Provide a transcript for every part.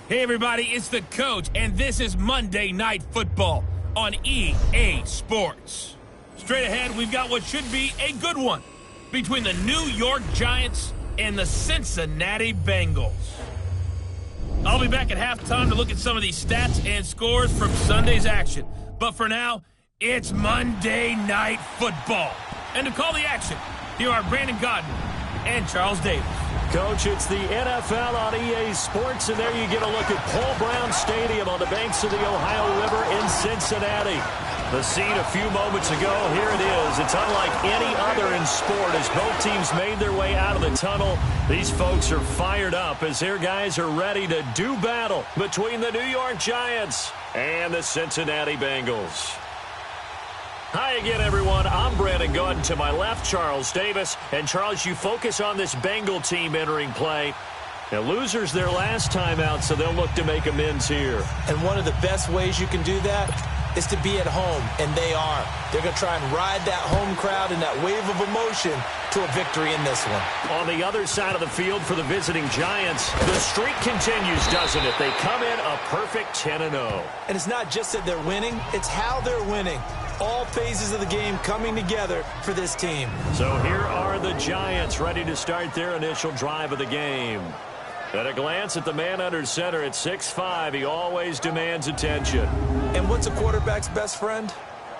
Hey everybody, it's the coach, and this is Monday Night Football on EA Sports. Straight ahead, we've got what should be a good one between the New York Giants and the Cincinnati Bengals. I'll be back at halftime to look at some of these stats and scores from Sunday's action. But for now, it's Monday Night Football. And to call the action, here are Brandon Godden and Charles Davis. Coach, it's the NFL on EA Sports, and there you get a look at Paul Brown Stadium on the banks of the Ohio River in Cincinnati. The scene a few moments ago, here it is. It's unlike any other in sport as both teams made their way out of the tunnel. These folks are fired up as their guys are ready to do battle between the New York Giants and the Cincinnati Bengals. Hi again, everyone. I'm Brandon Godden. To my left, Charles Davis. And, Charles, you focus on this Bengal team entering play. Now, losers their last time out, so they'll look to make amends here. And one of the best ways you can do that is to be at home, and they are. They're going to try and ride that home crowd and that wave of emotion to a victory in this one. On the other side of the field for the visiting Giants, the streak continues, doesn't it? They come in a perfect 10-0. And it's not just that they're winning, it's how they're winning. All phases of the game coming together for this team. So here are the Giants ready to start their initial drive of the game. At a glance at the man under center at 6'5", he always demands attention. And what's a quarterback's best friend?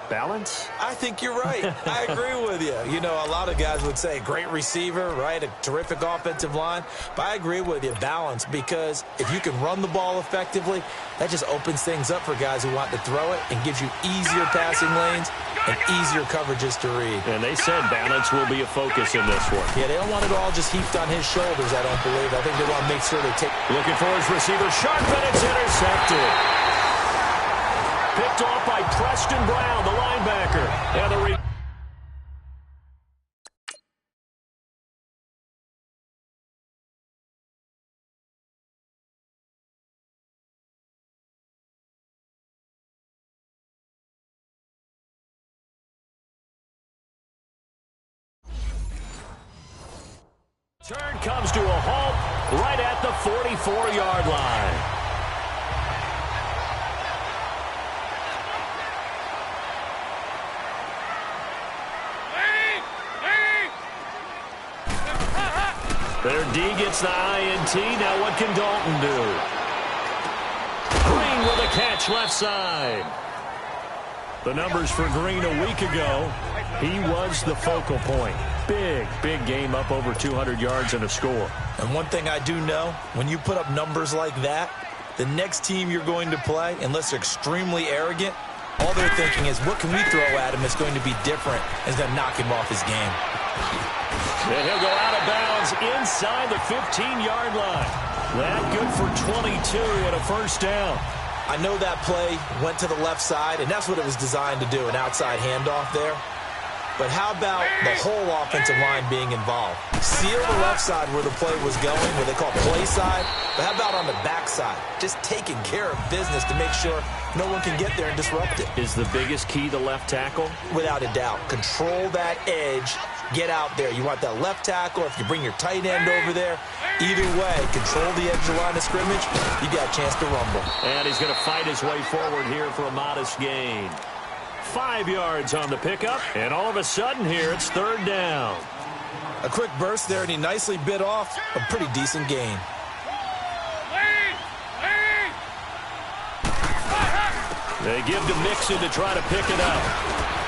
Balance? I think you're right. I agree with you. You know, a lot of guys would say great receiver, right? A terrific offensive line. But I agree with you, balance, because if you can run the ball effectively, that just opens things up for guys who want to throw it and gives you easier passing lanes and easier coverages to read. And they said balance will be a focus in this one. Yeah, they don't want it all just heaped on his shoulders, I don't believe. I think they want to make sure they take... Looking for his receiver, sharp, and it's intercepted. Picked off by Preston Brown, the linebacker. And the turn comes to a halt right at the 44-yard line. Their D gets the INT. Now what can Dalton do? Green with a catch left side. The numbers for Green a week ago, he was the focal point. Big game, up over 200 yards and a score. And one thing I do know, when you put up numbers like that, the next team you're going to play, unless they're extremely arrogant, all they're thinking is, what can we throw at him that's going to be different and is going to knock him off his game? And he'll go out of bounds inside the 15-yard line. That good for 22 and a first down. I know that play went to the left side, and that's what it was designed to do, an outside handoff there. But how about the whole offensive line being involved? Seal the left side where the play was going, what they call play side. But how about on the back side? Just taking care of business to make sure no one can get there and disrupt it. Is the biggest key the left tackle? Without a doubt. Control that edge. Get out there. You want that left tackle. If you bring your tight end over there, either way, control the edge of the line of scrimmage, you got a chance to rumble. And he's going to fight his way forward here for a modest gain. 5 yards on the pickup, and all of a sudden here, it's third down. A quick burst there, and he nicely bit off a pretty decent gain. They give to Mixon to try to pick it up.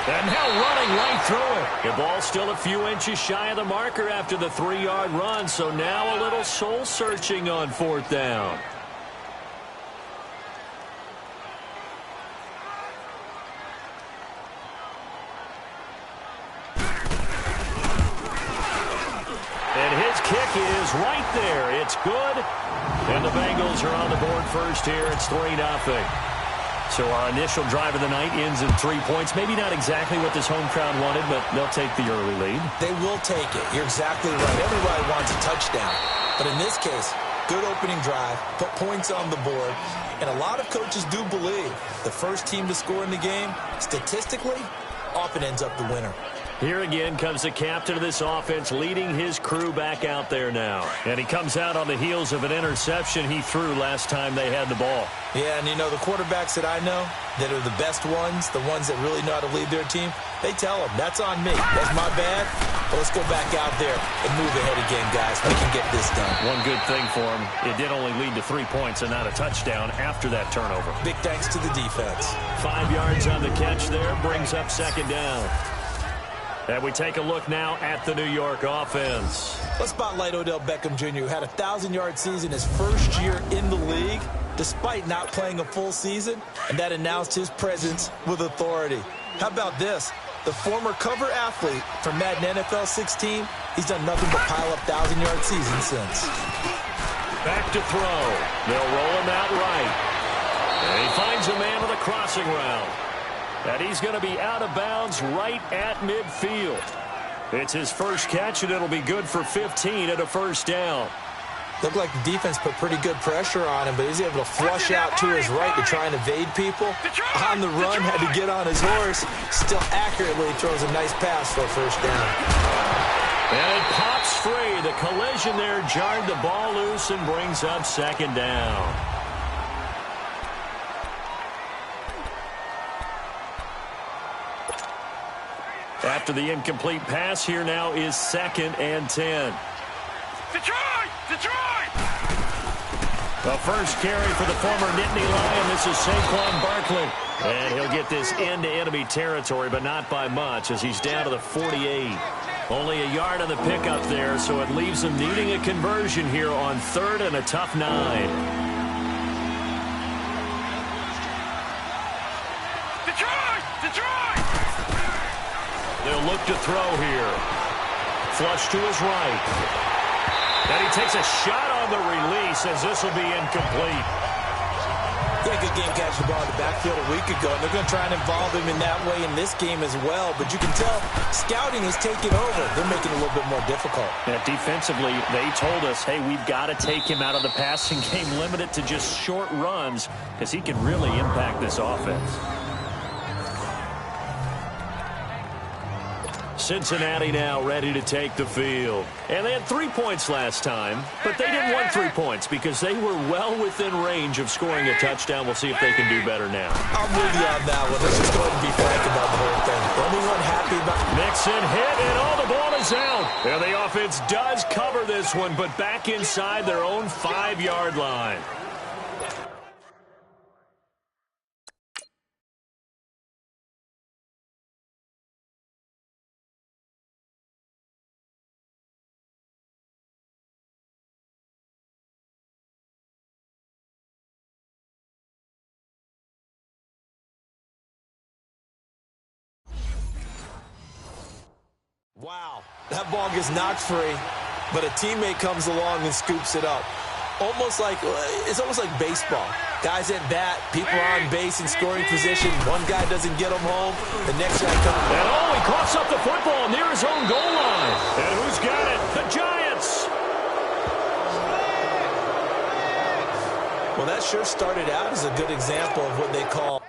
And now running right through it. The ball's still a few inches shy of the marker after the 3-yard run, so now a little soul-searching on fourth down. And his kick is right there. It's good. And the Bengals are on the board first here. It's 3-0. So our initial drive of the night ends in 3 points. Maybe not exactly what this home crowd wanted, but they'll take the early lead. They will take it. You're exactly right. Everybody wants a touchdown. But in this case, good opening drive, put points on the board. And a lot of coaches do believe the first team to score in the game, statistically, often ends up the winner. Here again comes the captain of this offense, leading his crew back out there now. And he comes out on the heels of an interception he threw last time they had the ball. Yeah, and you know, the quarterbacks that I know that are the best ones, the ones that really know how to lead their team, they tell them, that's on me. That's my bad. But let's go back out there and move ahead again, guys. We can get this done. One good thing for him, it did only lead to 3 points and not a touchdown after that turnover. Big thanks to the defense. 5 yards on the catch there, brings up second down. And we take a look now at the New York offense. Let's spotlight Odell Beckham Jr., who had a 1,000-yard season his first year in the league, despite not playing a full season, and that announced his presence with authority. How about this? The former cover athlete from Madden NFL 16, he's done nothing but pile up 1,000-yard seasons since. Back to throw. They'll roll him out right. And he finds a man with a crossing route. And he's going to be out of bounds right at midfield. It's his first catch, and it'll be good for 15 at a first down. Looked like the defense put pretty good pressure on him, but he's able to flush out to his right to try and evade people. On the run, had to get on his horse. Still accurately throws a nice pass for a first down. And it pops free. The collision there jarred the ball loose and brings up second down. After the incomplete pass, here now is 2nd and 10. Detroit! Detroit! The first carry for the former Nittany Lion. This is Saquon Barkley. And he'll get this into enemy territory, but not by much, as he's down to the 48. Only a yard on the pickup there, so it leaves him needing a conversion here on 3rd and a tough 9. Detroit! Detroit! They'll look to throw here. Flush to his right. And he takes a shot on the release, as this will be incomplete. He had a good game catching the ball in the backfield a week ago, and they're going to try and involve him in that way in this game as well. But you can tell scouting is taking over. They're making it a little bit more difficult. Yeah, defensively, they told us, hey, we've got to take him out of the passing game, limit it to just short runs, because he can really impact this offense. Cincinnati now ready to take the field. And they had 3 points last time, but they didn't want 3 points because they were well within range of scoring a touchdown. We'll see if they can do better now. I'm with you on that one. Let's just go ahead and be frank about the whole thing. The only one happy about... Mixon hit, and all the ball is out. And the offense does cover this one, but back inside their own 5-yard line. Wow, that ball gets knocked free, but a teammate comes along and scoops it up. It's almost like baseball. Guys at bat, people are on base in scoring position. One guy doesn't get them home, the next guy comes. And he coughs up the football near his own goal line. And who's got it? The Giants. Well, that sure started out as a good example of what they call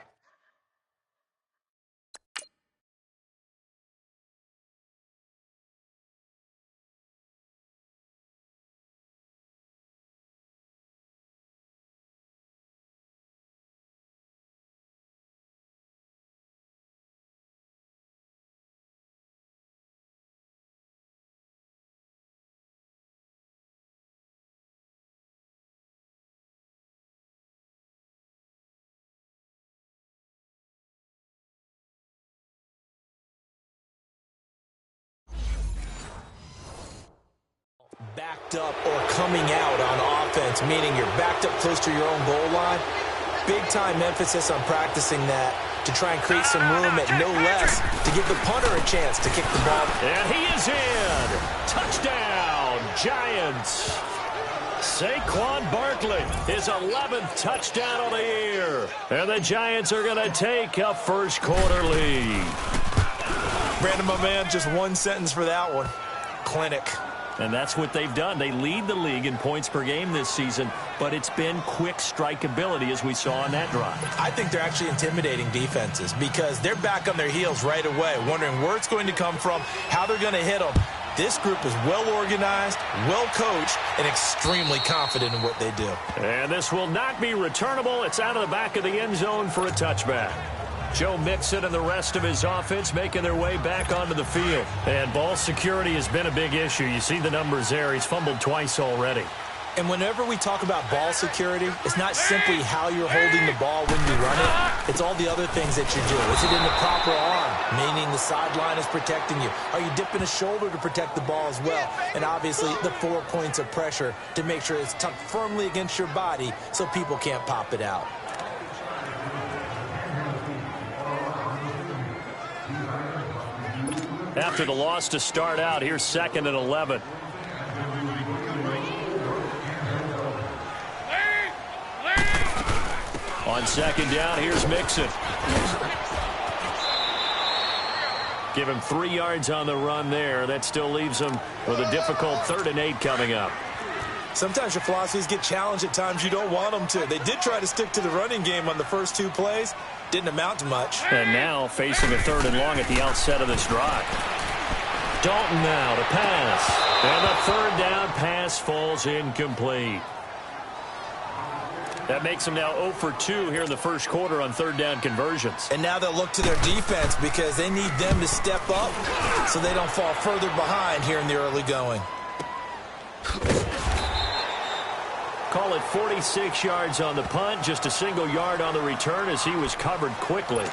backed up or coming out on offense, meaning you're backed up close to your own goal line. Big time emphasis on practicing that to try and create some room at no less to give the punter a chance to kick the ball. And he is in. Touchdown, Giants. Saquon Barkley, his 11th touchdown of the year. And the Giants are going to take a first quarter lead. Brandon, my man, just one sentence for that one. Clinic. And that's what they've done. They lead the league in points per game this season, but it's been quick strikeability as we saw on that drive. I think they're actually intimidating defenses because they're back on their heels right away, wondering where it's going to come from, how they're going to hit them. This group is well organized, well coached, and extremely confident in what they do. And this will not be returnable. It's out of the back of the end zone for a touchback. Joe Mixon and the rest of his offense making their way back onto the field. And ball security has been a big issue. You see the numbers there. He's fumbled twice already. And whenever we talk about ball security, it's not simply how you're holding the ball when you run it. It's all the other things that you do. Is it in the proper arm, meaning the sideline is protecting you? Are you dipping a shoulder to protect the ball as well? And obviously the 4 points of pressure to make sure it's tucked firmly against your body so people can't pop it out. After the loss to start out, here's 2nd and 11. On 2nd down, here's Mixon. Give him 3 yards on the run there. That still leaves him with a difficult 3rd and 8 coming up. Sometimes your philosophies get challenged at times you don't want them to. They did try to stick to the running game on the first 2 plays. Didn't amount to much. And now facing a 3rd and long at the outset of this drive. Dalton now to pass. And the 3rd down pass falls incomplete. That makes them now 0 for 2 here in the first quarter on 3rd down conversions. And now they'll look to their defense because they need them to step up so they don't fall further behind here in the early going. Call it 46 yards on the punt, just a single yard on the return as he was covered quickly.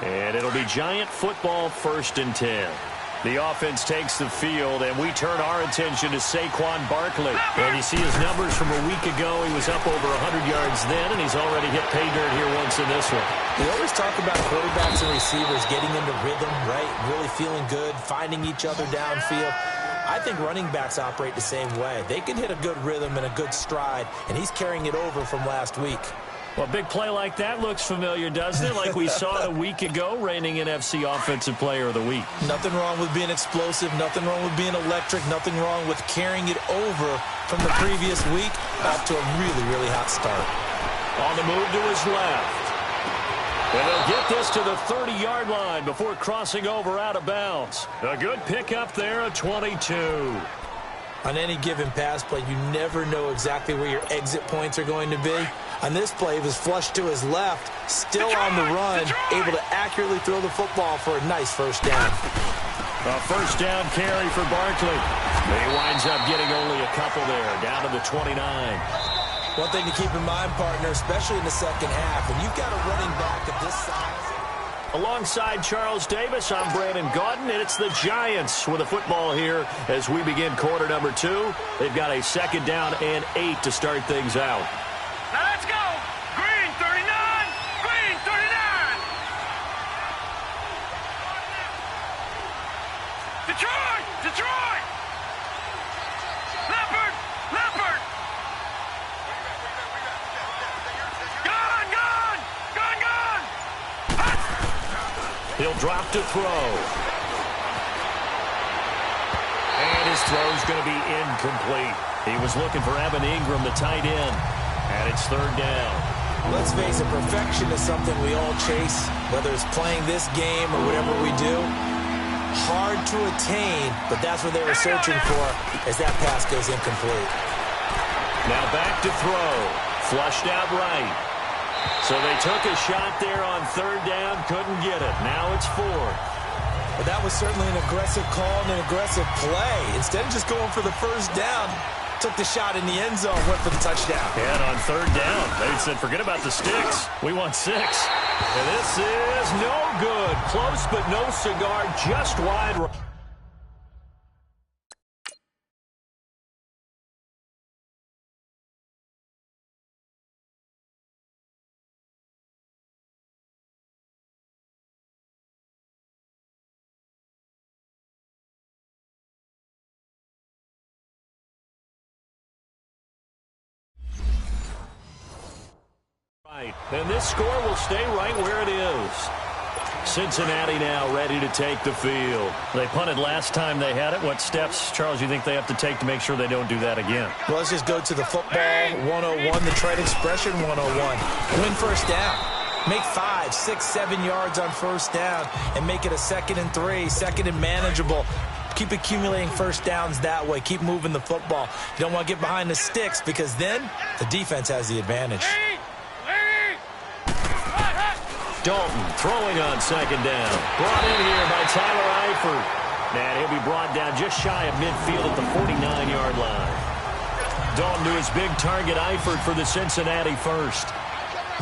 And it'll be Giant football 1st and 10. The offense takes the field, and we turn our attention to Saquon Barkley. And you see his numbers from a week ago. He was up over 100 yards then, and he's already hit pay dirt here once in this one. We always talk about quarterbacks and receivers getting into rhythm, right? Really feeling good, finding each other downfield. I think running backs operate the same way. They can hit a good rhythm and a good stride, and he's carrying it over from last week. Well, a big play like that looks familiar, doesn't it? Like we saw a week ago, reigning NFC Offensive Player of the Week. Nothing wrong with being explosive. Nothing wrong with being electric. Nothing wrong with carrying it over from the previous week off to a really, really hot start. On the move to his left. And they'll get this to the 30-yard line before crossing over out of bounds. A good pickup there, a 22. On any given pass play, you never know exactly where your exit points are going to be. On this play, he was flushed to his left, still on the run, able to accurately throw the football for a nice 1st down. A 1st down carry for Barkley. He winds up getting only a couple there, down to the 29. One thing to keep in mind, partner, especially in the second half, when you've got a running back of this size. Alongside Charles Davis, I'm Brandon Gaudin, and it's the Giants with the football here as we begin quarter number 2. They've got a 2nd down and 8 to start things out. Now let's go! Green 39! Green 39! Detroit! Detroit! Leopard! Leopard! Gone! Gone! Gone! Gone! He'll drop to throw. And his throw's going to be incomplete. He was looking for Evan Ingram, the tight end. And it's 3rd down. Let's face it, perfection is something we all chase, whether it's playing this game or whatever we do. Hard to attain, but that's what they were searching for as that pass goes incomplete. Now back to throw. Flushed out right. So they took a shot there on 3rd down, couldn't get it. Now it's 4th. But that was certainly an aggressive call and an aggressive play. Instead of just going for the 1st down, took the shot in the end zone, went for the touchdown. And on 3rd down, they said, forget about the sticks. We want 6. And this is no good. Close, but no cigar, just wide. And this score will stay right where it is. Cincinnati now ready to take the field. They punted last time they had it. What steps, Charles, you think they have to take to make sure they don't do that again? Well, let's just go to the football 101, the trade expression 101. Win first down. Make 5, 6, 7 yards on first down and make it a 2nd and 3, 2nd and manageable. Keep accumulating first downs that way. Keep moving the football. You don't want to get behind the sticks because then the defense has the advantage. Dalton throwing on 2nd down. Brought in here by Tyler Eifert. And he'll be brought down just shy of midfield at the 49-yard line. Dalton to his big target, Eifert, for the Cincinnati first.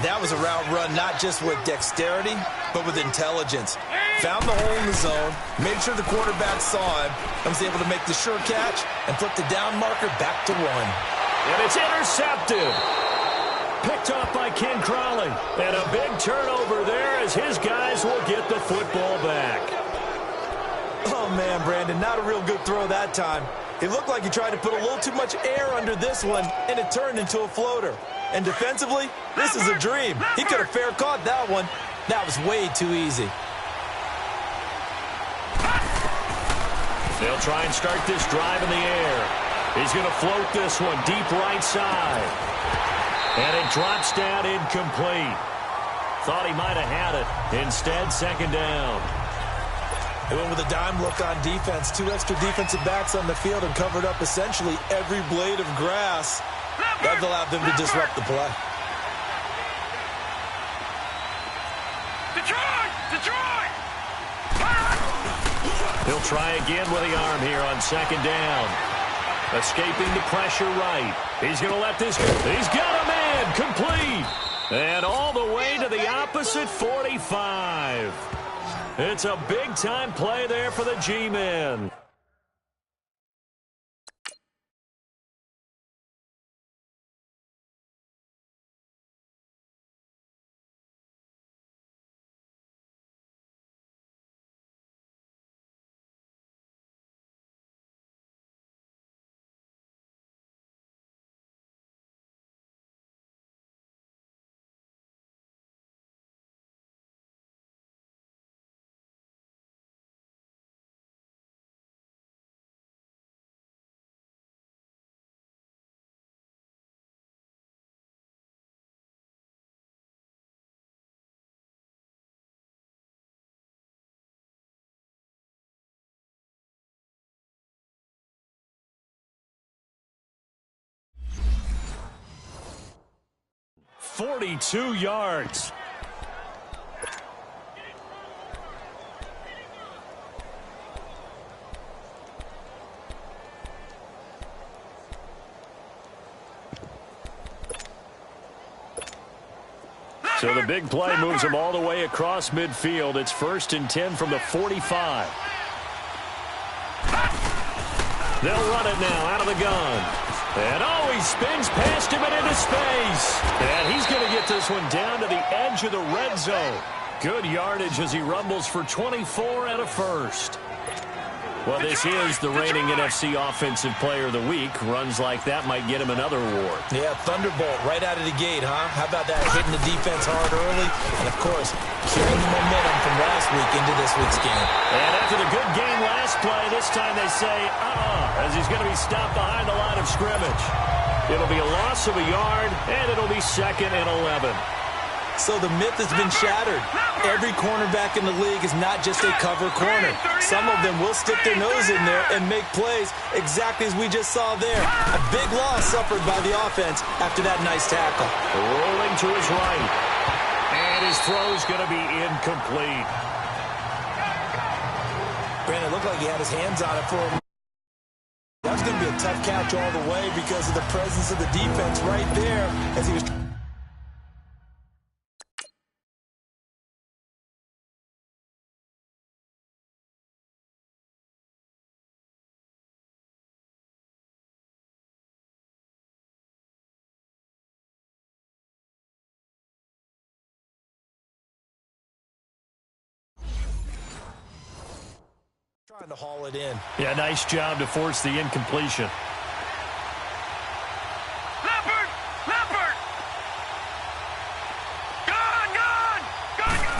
That was a route run not just with dexterity, but with intelligence. Found the hole in the zone, made sure the quarterback saw him, and was able to make the sure catch and flip the down marker back to 1. And it's intercepted. Picked off by Ken Crawley. And a big turnover there as his guys will get the football back. Oh, man, Brandon, not a real good throw that time. It looked like he tried to put a little too much air under this one, and it turned into a floater. And defensively, this is a dream. He could have fair caught that one. That was way too easy. They'll try and start this drive in the air. He's going to float this one deep right side. And it drops down incomplete. Thought he might have had it. Instead, 2nd down. They went with a dime look on defense. 2 extra defensive backs on the field and covered up essentially every blade of grass. That allowed them to disrupt the play. Detroit! Detroit! He'll try again with the arm here on 2nd down. Escaping the pressure right. He's going to let this go. He's got a man complete. And all the way to the opposite 45. It's a big-time play there for the G-men. .42 yards. So the big play moves them all the way across midfield. It's 1st and 10 from the 45. They'll run it now out of the gun. And oh, he spins past him and into space. And he's going to get this one down to the edge of the red zone. Good yardage as he rumbles for 24 and a first. Well, this is the reigning NFC Offensive Player of the Week. Runs like that might get him another award. Yeah, thunderbolt right out of the gate, huh? How about that? Hitting the defense hard early. And, of course, carrying the momentum from last week into this week's game. And after the good game last play, this time they say, as he's going to be stopped behind the line of scrimmage. It'll be a loss of a yard, and it'll be 2nd and 11. So the myth has been shattered. Every cornerback in the league is not just a cover corner. Some of them will stick their nose in there and make plays exactly as we just saw there. A big loss suffered by the offense after that nice tackle. Rolling to his right. And his throw's going to be incomplete. Brandon, it looked like he had his hands on it for a moment. That was going to be a tough catch all the way because of the presence of the defense right there as he was trying to haul it in. Yeah, nice job to force the incompletion. Leopard! Leopard! Gone! Gone! Gone!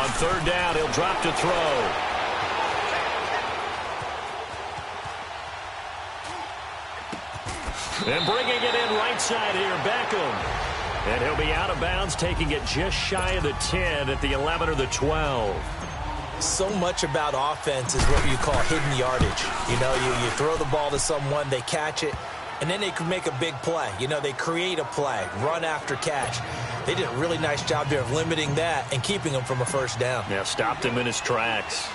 On third down. He'll drop to throw. And bringing it in right side here, Beckham. And he'll be out of bounds, taking it just shy of the 10 at the 11 or the 12. So much about offense is what you call hidden yardage. You know, you throw the ball to someone, they catch it, and then they can make a big play. You know, they create a play, run after catch. They did a really nice job there of limiting that and keeping him from a first down. Yeah, stopped him in his tracks.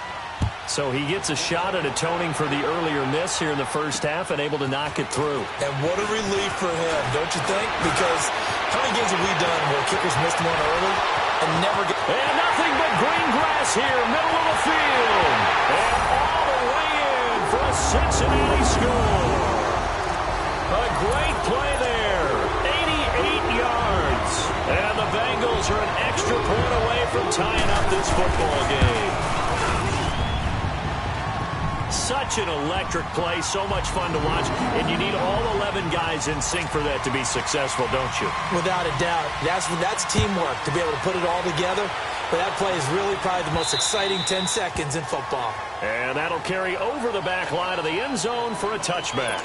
So he gets a shot at atoning for the earlier miss here in the first half and able to knock it through. And what a relief for him, don't you think? Because how many games have we done where kickers missed one early and never get... And nothing but green grass here, middle of the field. And all the way in for a Cincinnati score. A great play there. 88 yards. And the Bengals are an extra point away from tying up this football game. Such an electric play, so much fun to watch, and you need all 11 guys in sync for that to be successful, don't you? Without a doubt. That's teamwork, to be able to put it all together. But that play is really probably the most exciting 10 seconds in football. And that'll carry over the back line of the end zone for a touchback.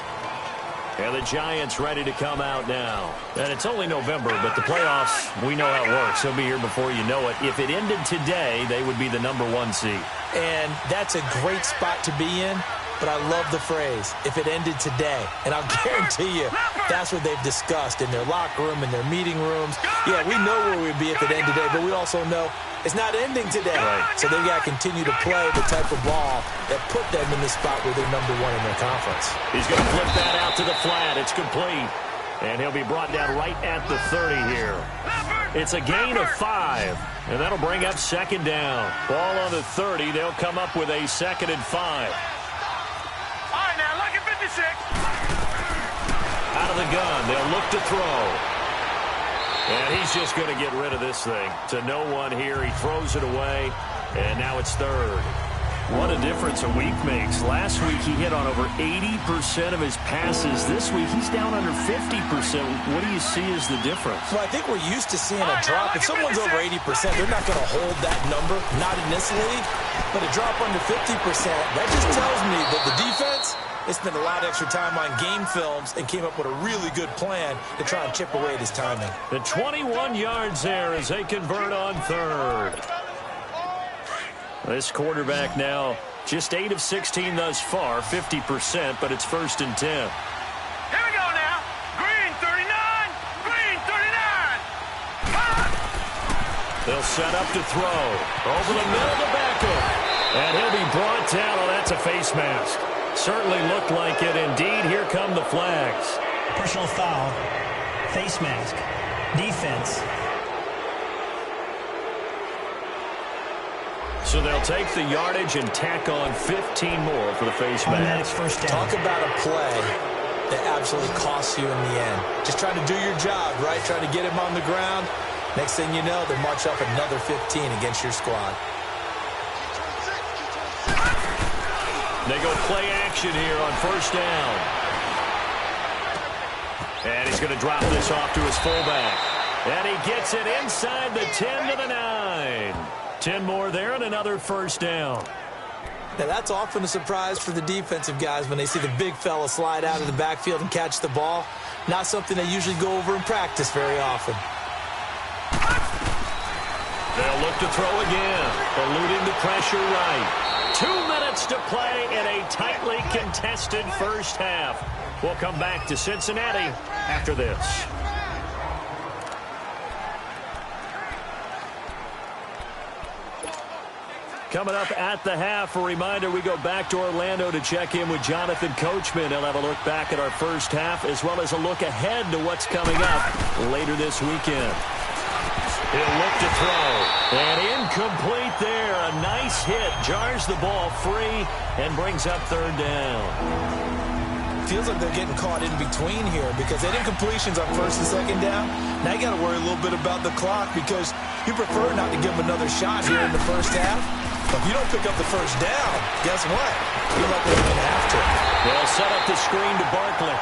And the Giants ready to come out now. And it's only November, but the playoffs, we know how it works. They'll be here before you know it. If it ended today, they would be the #1 seed. And that's a great spot to be in, but I love the phrase, if it ended today. And I'll guarantee you, that's what they've discussed in their locker room, in their meeting rooms. Yeah, we know where we'd be if it ended today, but we also know it's not ending today. Right. So they've got to continue to play the type of ball that put them in the spot where they're #1 in their conference. He's going to flip that out to the flat. It's complete. And he'll be brought down right at the 30 here. It's a gain of 5, and that'll bring up second down. Ball on the 30. They'll come up with a 2nd and 5. All right, now, look at 56. Out of the gun. They'll look to throw. And he's just going to get rid of this thing. To no one here. He throws it away, and now it's 3rd. What a difference a week makes. Last week he hit on over 80% of his passes. This week he's down under 50%. What do you see as the difference? Well, I think we're used to seeing a drop. If someone's over 80%, they're not going to hold that number, not in this league. But a drop under 50%, that just tells me that the defense, they spent a lot of extra time on game films and came up with a really good plan to try and chip away at his timing. The 21 yards there as they convert on 3rd. This quarterback now just 8 of 16 thus far, 50%, but it's 1st and 10. Here we go now. Green 39. Green 39. They'll set up to throw. Over the middle to Beckham. And he'll be brought down. Oh, that's a face mask. Certainly looked like it. Indeed, here come the flags. Personal foul. Face mask. Defense. So they'll take the yardage and tack on 15 more for the face Automatic mask. first down. Talk about a play that absolutely costs you in the end. Just trying to do your job, right? Trying to get him on the ground. Next thing you know, they march up another 15 against your squad. They go play action here on 1st down. And he's going to drop this off to his fullback. And he gets it inside the 10 to the 9. 10 more there and another 1st down. Now, that's often a surprise for the defensive guys when they see the big fella slide out of the backfield and catch the ball. Not something they usually go over in practice very often. They'll look to throw again. Eluding the pressure right. 2 minutes to play in a tightly contested first half. We'll come back to Cincinnati after this. Coming up at the half, a reminder, we go back to Orlando to check in with Jonathan Coachman. He'll have a look back at our first half as well as a look ahead to what's coming up later this weekend. He'll look to throw. And incomplete there. A nice hit. Jars the ball free and brings up 3rd down. Feels like they're getting caught in between here because they did incompletions on 1st and 2nd down. Now you got to worry a little bit about the clock because you prefer not to give them another shot here in the first half. But if you don't pick up the 1st down, guess what? You're likely to have to. They'll set up the screen to Barkley.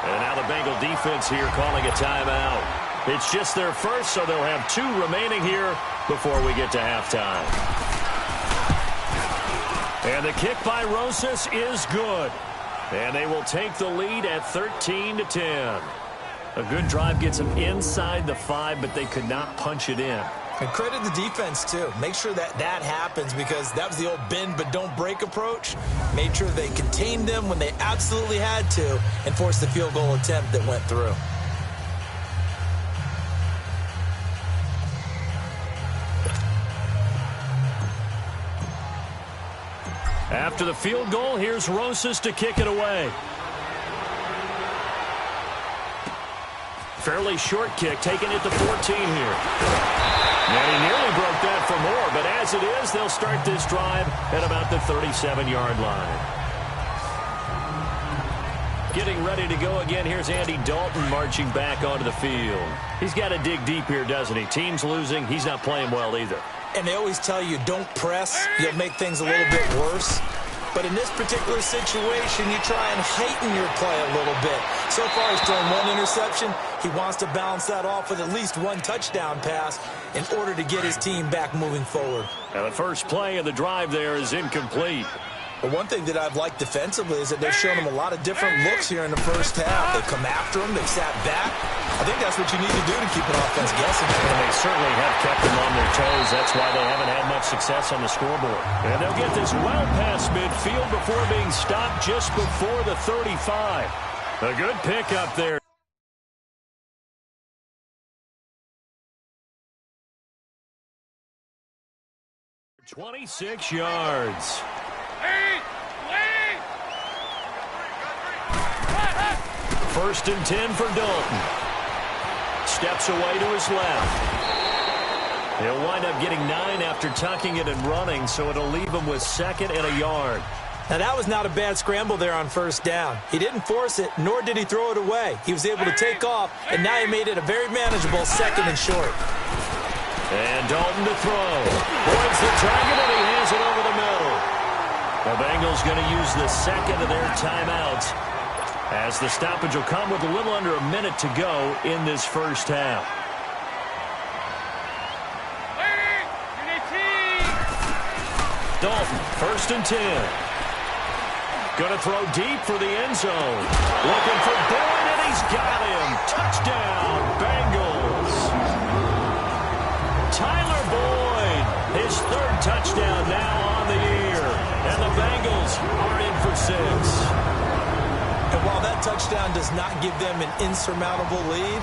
And now the Bengal defense here calling a timeout. It's just their first, so they'll have 2 remaining here before we get to halftime. And the kick by Rosas is good. And they will take the lead at 13-10. A good drive gets them inside the 5, but they could not punch it in. And credit the defense, too. Make sure that happens, because that was the old bend but don't break approach. Made sure they contained them when they absolutely had to and forced the field goal attempt that went through. After the field goal, here's Rosas to kick it away. Fairly short kick, taking it to 14 here. And he nearly broke that for more, but as it is, they'll start this drive at about the 37-yard line. Getting ready to go again, here's Andy Dalton marching back onto the field. He's got to dig deep here, doesn't he? Team's losing. He's not playing well either. And they always tell you, don't press. You'll make things a little bit worse. But in this particular situation, you try and heighten your play a little bit. So far, he's thrown 1 interception. He wants to balance that off with at least 1 touchdown pass in order to get his team back moving forward. Now, the first play of the drive there is incomplete. But one thing that I've liked defensively is that they've shown him a lot of different looks here in the first half. They've come after him. They've sat back. I think that's what you need to do to keep an offense guessing. And they certainly have kept them on their toes. That's why they haven't had much success on the scoreboard. And they'll get this well past midfield before being stopped just before the 35. A good pick up there. 26 yards. First and 10 for Dalton. Steps away to his left. He'll wind up getting 9 after tucking it and running, so it'll leave him with 2nd and a yard. Now, that was not a bad scramble there on first down. He didn't force it, nor did he throw it away. He was able to take off, and now he made it a very manageable 2nd and short. And Dalton to throw. Points the target, and he has it over the middle. The Bengals going to use the 2nd of their timeouts, as the stoppage will come with a little under a minute to go in this first half. Dalton, first and 10. Going to throw deep for the end zone. Looking for Boyd, and he's got him. Touchdown, Bengals. Tyler Boyd, his 3rd touchdown now on the year. And the Bengals are in for 6. And while that touchdown does not give them an insurmountable lead,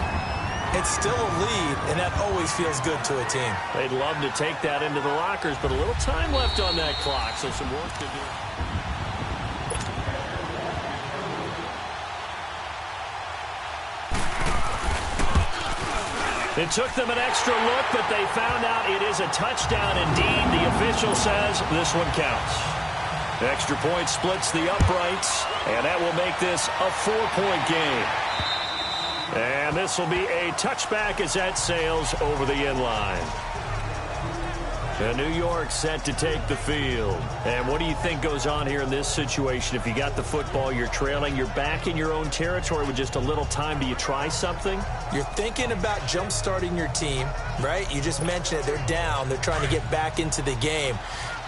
it's still a lead, and that always feels good to a team. They'd love to take that into the lockers, but a little time left on that clock, so some work to do. It took them an extra look, but they found out it is a touchdown indeed. The official says this one counts. Extra point splits the uprights, and that will make this a 4-point game. And this will be a touchback as that sails over the end line. And New York set to take the field. And what do you think goes on here in this situation? If you got the football, you're trailing, you're back in your own territory with just a little time. Do you try something? You're thinking about jump-starting your team, right? You just mentioned it. They're down. They're trying to get back into the game.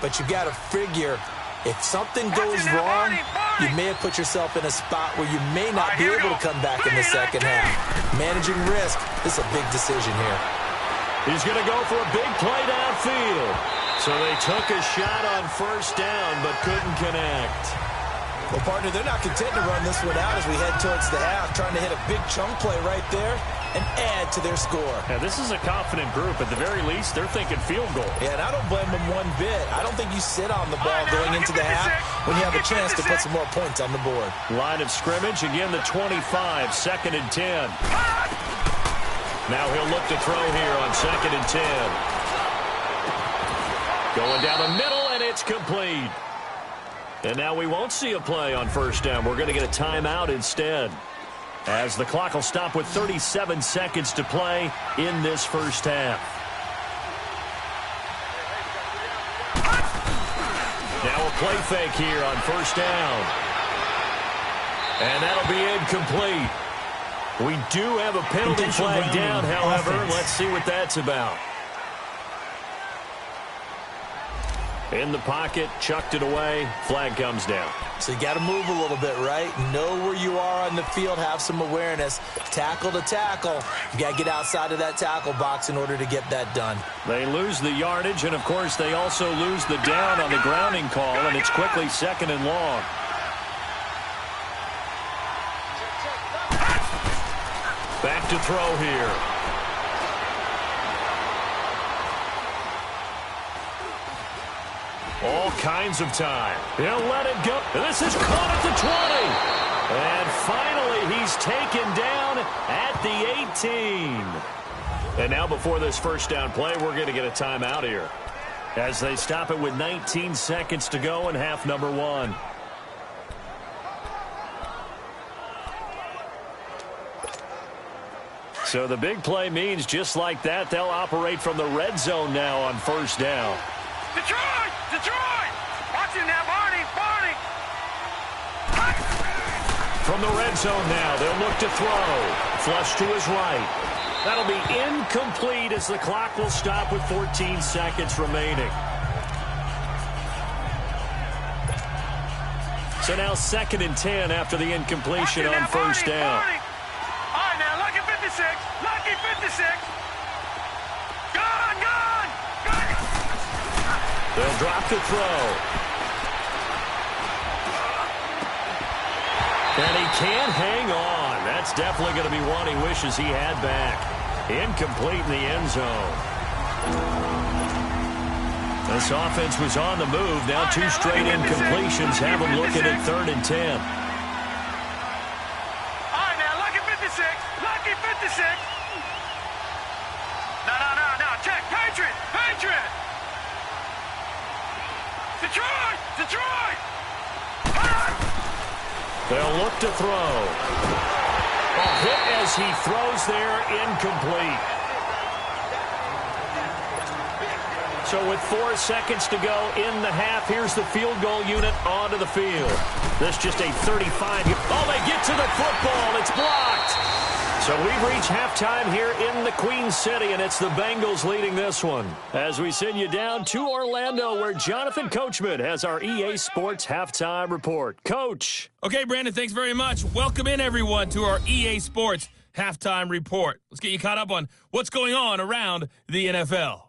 But you've got to figure, if something goes wrong, you may have put yourself in a spot where you may not be able to come back in the second half. Managing risk, this is a big decision here. He's going to go for a big play downfield. So they took a shot on first down, but couldn't connect. Well, partner, they're not content to run this one out as we head towards the half, trying to hit a big chunk play right there and add to their score. Now, this is a confident group. At the very least, they're thinking field goal. Yeah, and I don't blame them one bit. I don't think you sit on the ball going into the half when you have a chance to put some more points on the board. Line of scrimmage, again the 25, 2nd and 10. Now he'll look to throw here on 2nd and 10. Going down the middle, and it's complete. And now we won't see a play on first down. We're going to get a timeout instead, as the clock will stop with 37 seconds to play in this first half. Now a play fake here on first down. And that'll be incomplete. We do have a penalty flag down, however. Offense. Let's see what that's about. In the pocket, chucked it away. Flag comes down. So you got to move a little bit, right? Know where you are on the field. Have some awareness. Tackle to tackle. You got to get outside of that tackle box in order to get that done. They lose the yardage, and, of course, they also lose the down on the grounding call, and it's quickly 2nd and long. Back to throw here. All kinds of time. He'll let it go. This is caught at the 20. And finally, he's taken down at the 18. And now before this first down play, we're going to get a timeout here as they stop it with 19 seconds to go in half number 1. So the big play means just like that, they'll operate from the red zone now on first down. Detroit! Detroit! Watch it now, Barney! Barney! From the red zone now, they'll look to throw. Flush to his right. That'll be incomplete as the clock will stop with 14 seconds remaining. So now 2nd and 10 after the incompletion on first down. Barney. All right, now, lucky 56. Lucky 56. Gone, gone, gone. They'll drop the throw. And he can't hang on. That's definitely going to be one he wishes he had back. Incomplete in the end zone. This offense was on the move. Now 2 straight incompletions have them looking at 3rd and 10. All right, now, lucky 56. Lucky 56. No. Check. Patriot. Patriot. Detroit. Detroit. They'll look to throw. A hit as he throws there, incomplete. So with 4 seconds to go in the half, here's the field goal unit onto the field. This just a 35. Oh, they get to the football. It's blocked. So we've reached halftime here in the Queen City, and it's the Bengals leading this one. As we send you down to Orlando, where Jonathan Coachman has our EA Sports Halftime Report. Coach. Okay, Brandon, thanks very much. Welcome in, everyone, to our EA Sports Halftime Report. Let's get you caught up on what's going on around the NFL.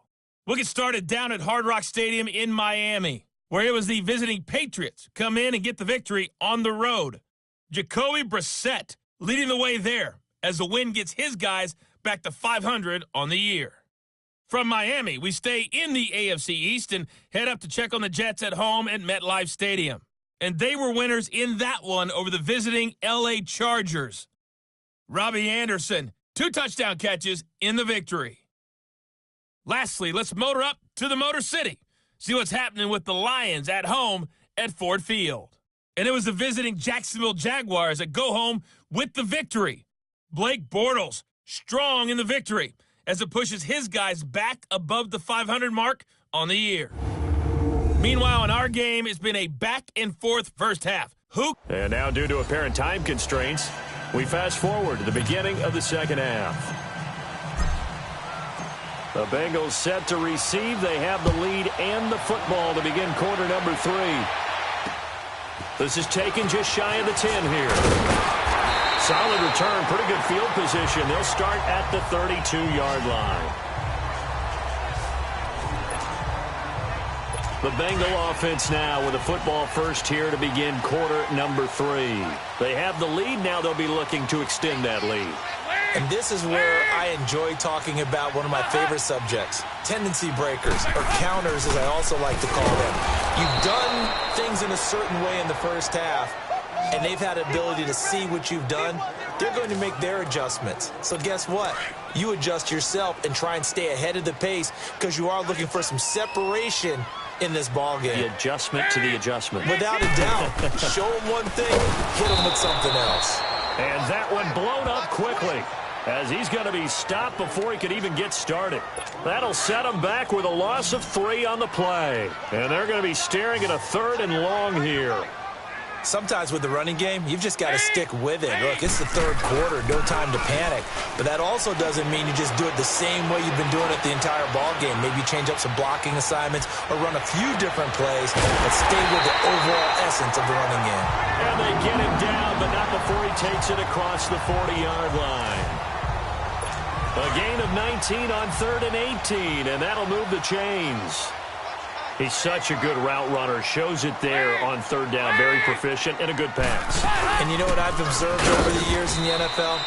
We'll get started down at Hard Rock Stadium in Miami, where it was the visiting Patriots come in and get the victory on the road. Jacoby Brissett leading the way there as the win gets his guys back to 500 on the year. From Miami, we stay in the AFC East and head up to check on the Jets at home at MetLife Stadium. And they were winners in that one over the visiting LA Chargers. Robbie Anderson, 2 touchdown catches in the victory. Lastly, let's motor up to the Motor City. See what's happening with the Lions at home at Ford Field. And it was the visiting Jacksonville Jaguars that go home with the victory. Blake Bortles strong in the victory as it pushes his guys back above the 500 mark on the year. Meanwhile, in our game, it's been a back-and-forth first half. And now, due to apparent time constraints, we fast forward to the beginning of the second half. The Bengals set to receive. They have the lead and the football to begin quarter number 3. This is taken just shy of the 10 here. Solid return, pretty good field position. They'll start at the 32-yard line. The Bengal offense now with a football first here to begin quarter number 3. They have the lead. Now they'll be looking to extend that lead. And this is where I enjoy talking about one of my favorite subjects, tendency breakers, or counters as I also like to call them. You've done things in a certain way in the first half, and they've had the ability to see what you've done. They're going to make their adjustments. So guess what? You adjust yourself and try and stay ahead of the pace because you are looking for some separation in this ball game. The adjustment to the adjustment. Without a doubt. Show them one thing, hit them with something else. And that one blown up quickly, as he's going to be stopped before he could even get started. That'll set him back with a loss of 3 on the play. And they're going to be staring at a 3rd and long here. Sometimes with the running game, you've just got to stick with it. Look, it's the third quarter, no time to panic. But that also doesn't mean you just do it the same way you've been doing it the entire ball game. Maybe change up some blocking assignments or run a few different plays, but stay with the overall essence of the running game. And they get him down, but not before he takes it across the 40-yard line. A gain of 19 on 3rd and 18, and that'll move the chains. He's such a good route runner. Shows it there on 3rd down. Very proficient and a good pass. And you know what I've observed over the years in the NFL?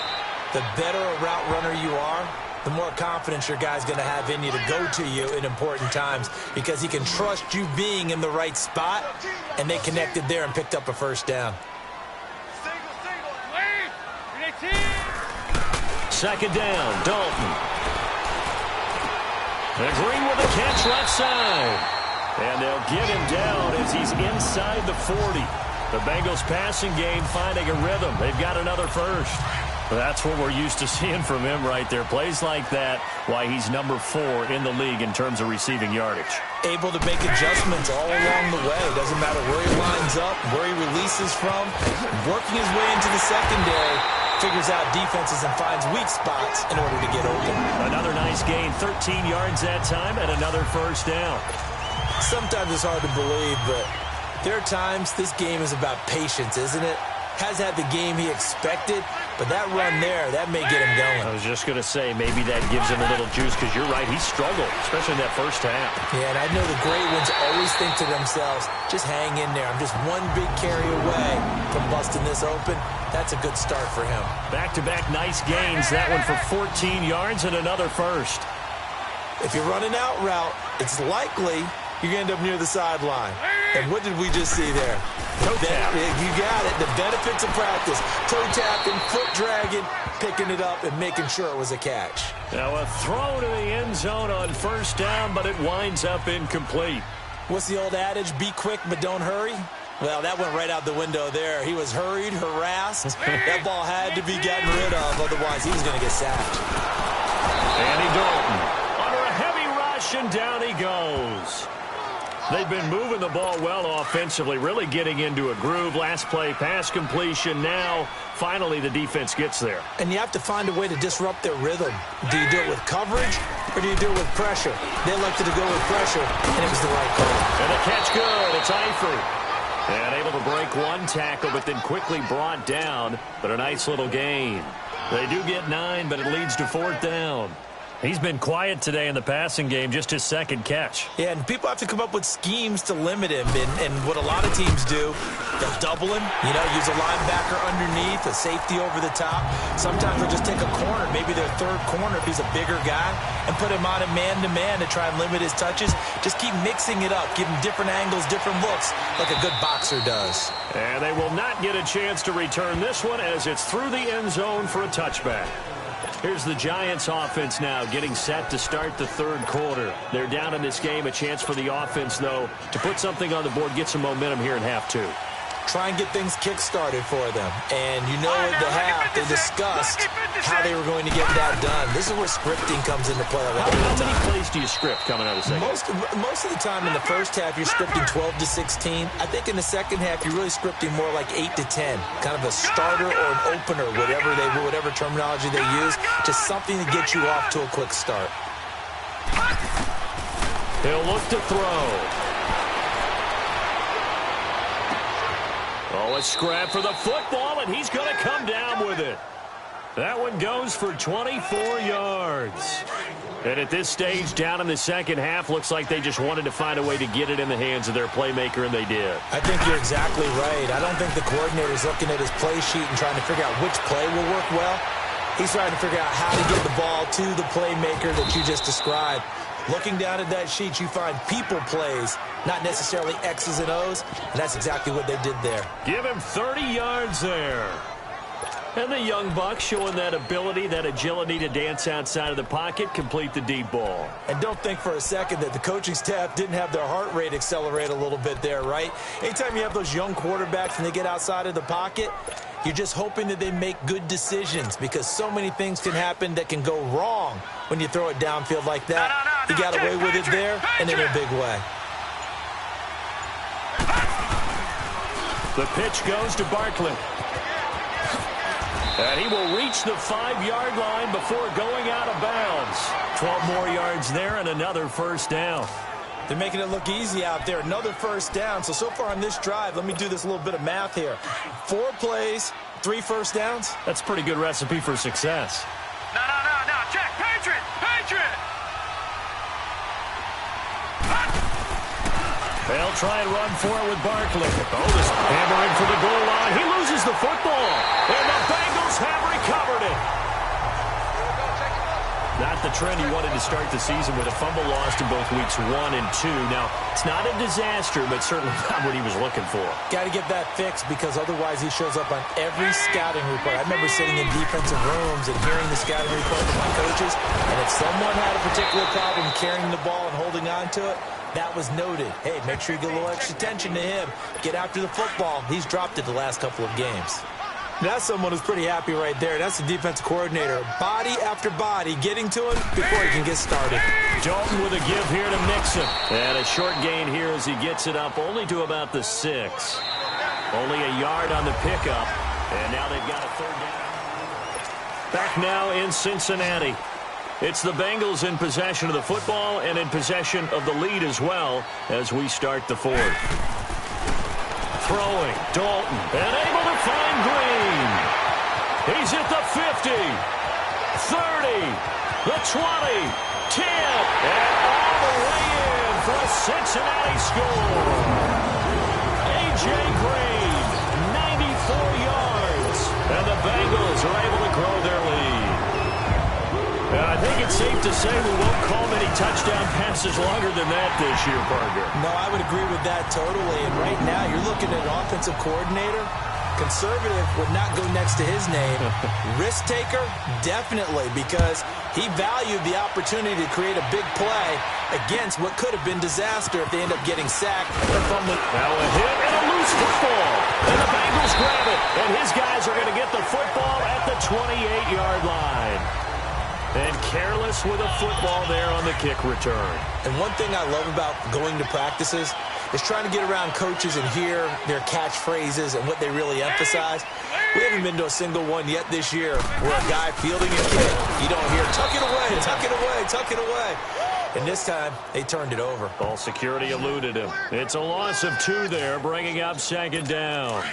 The better a route runner you are, the more confidence your guy's going to have in you to go to you in important times because he can trust you being in the right spot, and they connected there and picked up a first down. 2nd down, Dalton. And Green with a catch left side. And they'll get him down as he's inside the 40. The Bengals passing game finding a rhythm. They've got another first. That's what we're used to seeing from him right there. Plays like that, why he's number 4 in the league in terms of receiving yardage. Able to make adjustments all along the way. Doesn't matter where he lines up, where he releases from. Working his way into the secondary, figures out defenses and finds weak spots in order to get open. Another nice gain, 13 yards that time, and another first down. Sometimes it's hard to believe, but there are times this game is about patience, isn't it? Has had the game he expected, but that run there, that may get him going. I was just going to say, maybe that gives him a little juice, because you're right, he struggled, especially in that first half. Yeah, and I know the great ones always think to themselves, just hang in there. I'm just one big carry away from busting this open. That's a good start for him. Back-to-back nice gains, that one for 14 yards and another first. If you're running out route, it's likely you're going to end up near the sideline. And what did we just see there? Toe tap. You got it. The benefits of practice. Toe tapping, foot dragging, picking it up, and making sure it was a catch. Now a throw to the end zone on first down, but it winds up incomplete. What's the old adage? Be quick, but don't hurry? Well, that went right out the window there. He was hurried, harassed. That ball had to be gotten rid of, otherwise he was going to get sacked. Andy Dalton under a heavy rush, and down he goes. They've been moving the ball well offensively, really getting into a groove. Last play, pass completion. Now, finally, the defense gets there. And you have to find a way to disrupt their rhythm. Do you do it with coverage, or do you do it with pressure? They elected to go with pressure, and it was the right call. And the catch good. It's Eifert. And able to break one tackle, but then quickly brought down. But a nice little gain. They do get 9, but it leads to 4th down. He's been quiet today in the passing game, just his 2nd catch. Yeah, and people have to come up with schemes to limit him. And what a lot of teams do, they'll double him, use a linebacker underneath, a safety over the top. Sometimes they'll just take a corner, maybe their 3rd corner if he's a bigger guy, and put him on a man-to-man to try and limit his touches. Just keep mixing it up, give him different angles, different looks, like a good boxer does. And they will not get a chance to return this one as it's through the end zone for a touchback. Here's the Giants offense now getting set to start the 3rd quarter. They're down in this game. A chance for the offense, though, to put something on the board, get some momentum here in half 2. Try and get things kick-started for them. And at the half, they discussed how they were going to get that done. This is where scripting comes into play a lot of the time. How many plays do you script coming out of the second? Most of the time in the first half, you're scripting 12 to 16. I think in the second half, you're really scripting more like 8 to 10. Kind of a starter or an opener, whatever terminology they use. Just something to get you off to a quick start. He'll look to throw. Oh, a scrap for the football, and he's going to come down with it. That one goes for 24 yards. And at this stage, down in the second half, looks like they just wanted to find a way to get it in the hands of their playmaker, and they did. I think you're exactly right. I don't think the coordinator's looking at his play sheet and trying to figure out which play will work well. He's trying to figure out how to get the ball to the playmaker that you just described. Looking down at that sheet, you find people plays, not necessarily X's and O's, and that's exactly what they did there. Give him 30 yards there. And the young buck showing that ability, that agility to dance outside of the pocket, complete the deep ball. And don't think for a second that the coaching staff didn't have their heart rate accelerate a little bit there, right? Anytime you have those young quarterbacks and they get outside of the pocket, you're just hoping that they make good decisions because so many things can happen that can go wrong when you throw it downfield like that. He got away with it there and in a big way. The pitch goes to Barkley. And he will reach the 5-yard line before going out of bounds. 12 more yards there and another first down. They're making it look easy out there. Another first down. So far on this drive, let me do this little bit of math here. 4 plays, 3 first downs. That's a pretty good recipe for success. No. Check. Patriot. They'll try and run for it with Barkley. Oh, this hammering for the goal line. He loses the football. And the Bengals have recovered it. Not the trend he wanted to start the season with a fumble lost in both weeks 1 and 2. Now, it's not a disaster, but certainly not what he was looking for. Got to get that fixed because otherwise he shows up on every scouting report. I remember sitting in defensive rooms and hearing the scouting report from my coaches, and if someone had a particular problem carrying the ball and holding on to it, that was noted. Hey, make sure you get a little extra attention to him. Get after the football. He's dropped it the last couple of games. That's someone who's pretty happy right there. That's the defensive coordinator. Body after body getting to him before he can get started. Dalton with a give here to Mixon. And a short gain here as he gets it up only to about the 6. Only a yard on the pickup. And now they've got a third down. Back now in Cincinnati. It's the Bengals in possession of the football and in possession of the lead as well as we start the fourth. Throwing, Dalton, and able to find Green. He's at the 50, 30, the 20, 10, and all the way in for a Cincinnati score. A.J. Green, 94 yards, and the Bengals are able to grow their lead. And I think it's safe to say we won't call many touchdown passes longer than that this year, Parker. No, I would agree with that totally. And right now, you're looking at an offensive coordinator. Conservative would not go next to his name. Risk taker, definitely, because he valued the opportunity to create a big play against what could have been disaster if they end up getting sacked or fumbling. Now a hit and a loose football. And the Bengals grab it. And his guys are going to get the football at the 28-yard line. And careless with a football there on the kick return. And one thing I love about going to practices is trying to get around coaches and hear their catchphrases and what they really emphasize. We haven't been to a single one yet this year where a guy fielding a kick, you don't hear, tuck it away, tuck it away, tuck it away. And this time, they turned it over. Ball security eluded him. It's a loss of 2 there, bringing up second down.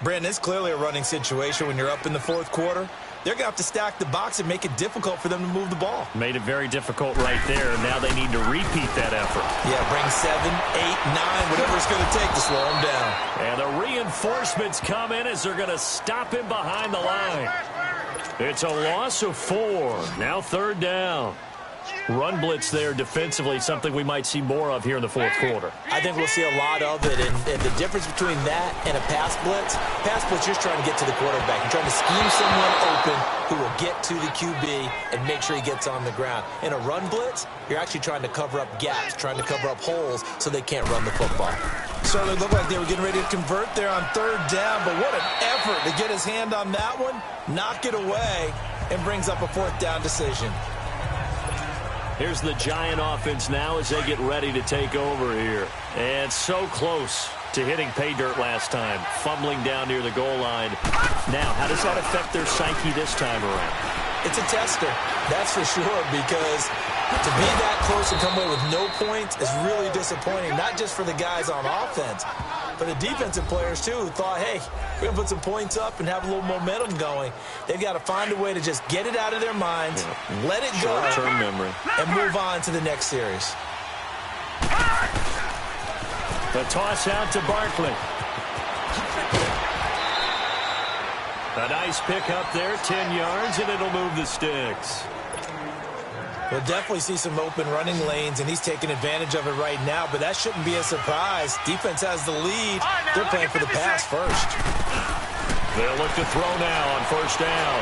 Brandon, it's clearly a running situation when you're up in the fourth quarter. They're going to have to stack the box and make it difficult for them to move the ball. Made it very difficult right there. Now they need to repeat that effort. Yeah, bring 7, 8, 9, whatever it's going to take to slow them down. And the reinforcements come in as they're going to stop him behind the line. It's a loss of 4. Now third down. Run blitz there defensively, something we might see more of here in the fourth quarter. I think we'll see a lot of it, and the difference between that and a pass blitz, you're just trying to get to the quarterback. You're trying to scheme someone open who will get to the QB and make sure he gets on the ground. In a run blitz, you're actually trying to cover up gaps, trying to cover up holes so they can't run the football. Certainly looked like they were getting ready to convert there on third down, but what an effort to get his hand on that one, knock it away, and brings up a fourth down decision. Here's the Giant offense now as they get ready to take over here. And so close to hitting pay dirt last time, fumbling down near the goal line. Now, how does that affect their psyche this time around? It's a tester, that's for sure, because to be that close and come away with no points is really disappointing, not just for the guys on offense, but the defensive players, too, who thought, hey, we're going to put some points up and have a little momentum going. They've got to find a way to just get it out of their minds, let it go, short-term memory, and move on to the next series. The toss out to Barkley. A nice pick up there, 10 yards, and it'll move the sticks. We'll definitely see some open running lanes, and he's taking advantage of it right now, but that shouldn't be a surprise. Defense has the lead. They're playing for the pass first. They'll look to throw now on first down.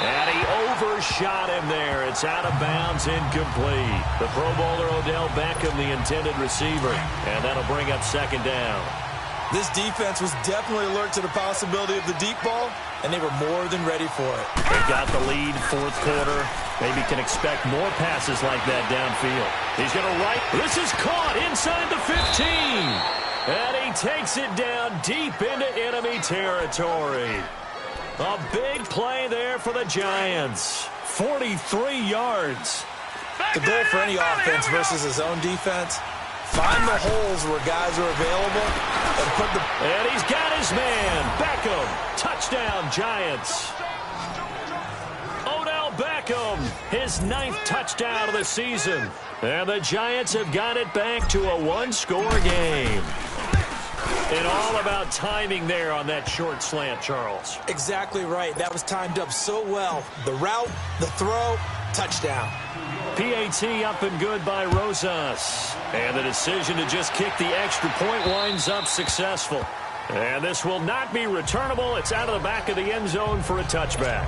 And he overshot him there. It's out of bounds, incomplete. The Pro Bowler Odell Beckham, the intended receiver, and that'll bring up second down. This defense was definitely alert to the possibility of the deep ball, and they were more than ready for it. They've got the lead, fourth quarter. Maybe can expect more passes like that downfield. He's going to right. This is caught inside the 15. And he takes it down deep into enemy territory. A big play there for the Giants. 43 yards. The goal for any offense versus his own defense, find the holes where guys are available and put the... And he's got his man. Beckham. Touchdown, Giants. Odell Beckham, his 9th touchdown of the season. And the Giants have got it back to a one-score game. And all about timing there on that short slant, Charles. Exactly right. That was timed up so well. The route, the throw, touchdown. PAT up and good by Rosas. And the decision to just kick the extra point winds up successful. And this will not be returnable. It's out of the back of the end zone for a touchback.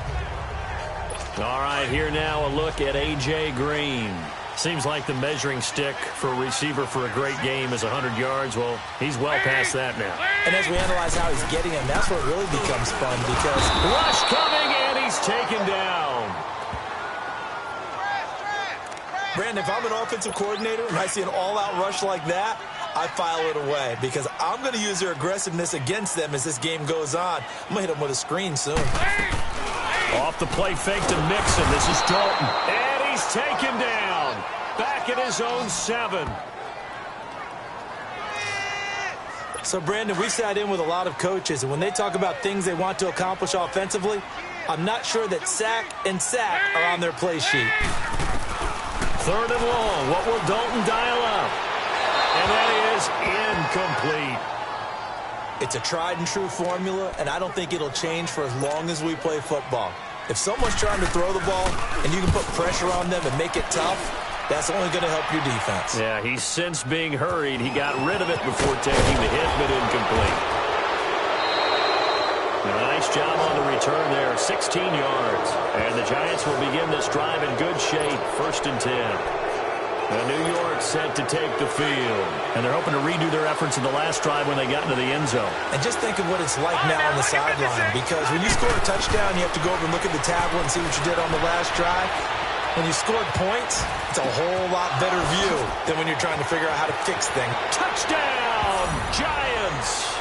All right, here now a look at A.J. Green. Seems like the measuring stick for a receiver for a great game is 100 yards. Well, he's well past that now. And as we analyze how he's getting him, that's where it really becomes fun because... Rush coming, and he's taken down. Brandon, if I'm an offensive coordinator and I see an all-out rush like that, I file it away because I'm going to use their aggressiveness against them as this game goes on. I'm going to hit them with a screen soon. Off the play fake to Mixon. This is Dalton. And he's taken down. Back at his own 7. So, Brandon, we sat in with a lot of coaches, and when they talk about things they want to accomplish offensively, I'm not sure that sack and sack are on their play sheet. 3rd and long. What will Dalton dial up? And that is incomplete. It's a tried-and-true formula, and I don't think it'll change for as long as we play football. If someone's trying to throw the ball and you can put pressure on them and make it tough, that's only going to help your defense. Yeah, he's since being hurried. He got rid of it before taking the hit, but incomplete. Nice job on the return there, 16 yards. And the Giants will begin this drive in good shape, 1st and 10. New York set to take the field. And they're hoping to redo their efforts in the last drive when they got into the end zone. And just think of what it's like now on the sideline, because when you score a touchdown, you have to go over and look at the tablet and see what you did on the last drive. When you scored points, it's a whole lot better view than when you're trying to figure out how to fix things. Touchdown, Giants!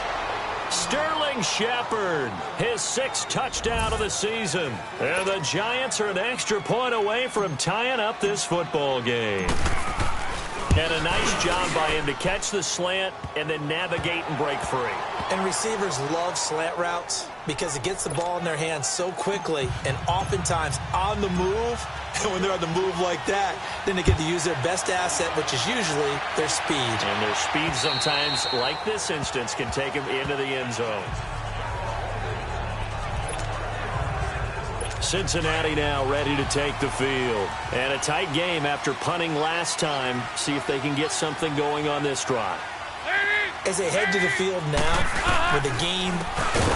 Sterling Shepard, his 6th touchdown of the season. And the Giants are an extra point away from tying up this football game. And a nice job by him to catch the slant and then navigate and break free. And receivers love slant routes because it gets the ball in their hands so quickly and oftentimes on the move. And when they're on the move like that, then they get to use their best asset, which is usually their speed. And their speed sometimes, like this instance, can take them into the end zone. Cincinnati now ready to take the field. And a tight game after punting last time. See if they can get something going on this drive. As they head to the field now, with the game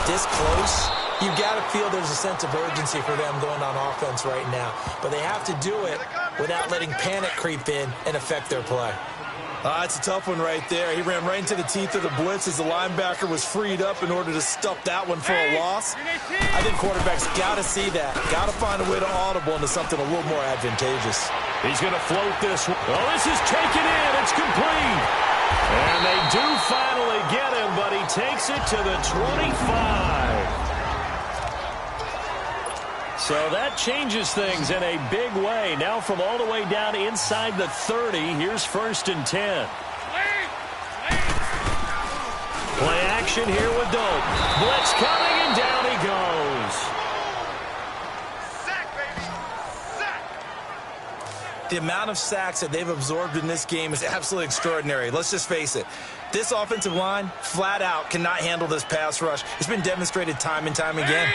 this close, you've got to feel there's a sense of urgency for them going on offense right now. But they have to do it without letting panic creep in and affect their play. It's a tough one right there. He ran right into the teeth of the blitz as the linebacker was freed up in order to stuff that one for a loss. I think quarterbacks got to see that. Got to find a way to audible into something a little more advantageous. He's going to float this one. Oh, this is taken in. It's complete. And they do finally get him, but he takes it to the 25. So that changes things in a big way. Now from all the way down inside the 30, here's 1st and 10. Play action here with Dalton. Blitz coming, and down he goes. Sack, baby. Sack. The amount of sacks that they've absorbed in this game is absolutely extraordinary. Let's just face it. This offensive line, flat out, cannot handle this pass rush. It's been demonstrated time and time again.